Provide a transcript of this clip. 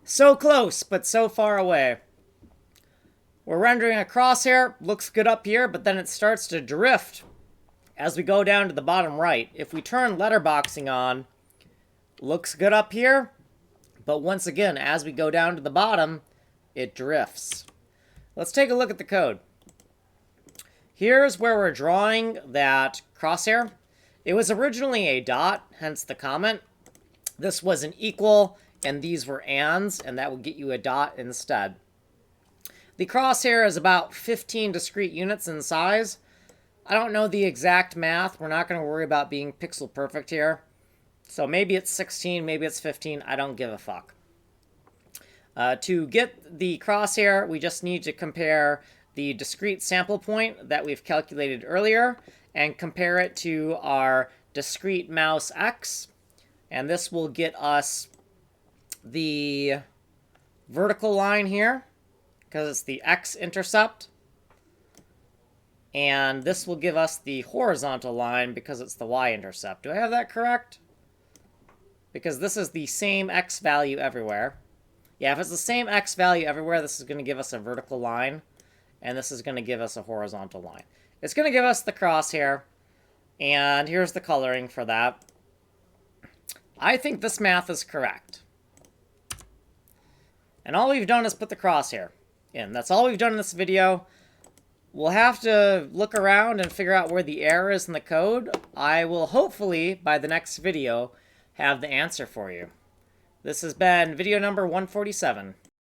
So close, but so far away. We're rendering a crosshair. Looks good up here, but then it starts to drift as we go down to the bottom right. If we turn letterboxing on, looks good up here, but once again, as we go down to the bottom, it drifts. Let's take a look at the code. Here's where we're drawing that crosshair. It was originally a dot, hence the comment. This was an equal, and these were ands, and that would get you a dot instead. The crosshair is about 15 discrete units in size. I don't know the exact math. We're not going to worry about being pixel perfect here. So maybe it's 16, maybe it's 15. I don't give a fuck. To get the crosshair, we just need to compare the discrete sample point that we've calculated earlier and compare it to our discrete mouse x. And this will get us the vertical line here, because it's the x-intercept. And this will give us the horizontal line because it's the y-intercept. Do I have that correct? Because this is the same x value everywhere. Yeah, if it's the same x value everywhere, this is going to give us a vertical line. And this is going to give us a horizontal line. It's going to give us the crosshair. And here's the coloring for that. I think this math is correct. And all we've done is put the crosshair in. That's all we've done in this video. We'll have to look around and figure out where the error is in the code. I will hopefully, by the next video, have the answer for you. This has been video number 147.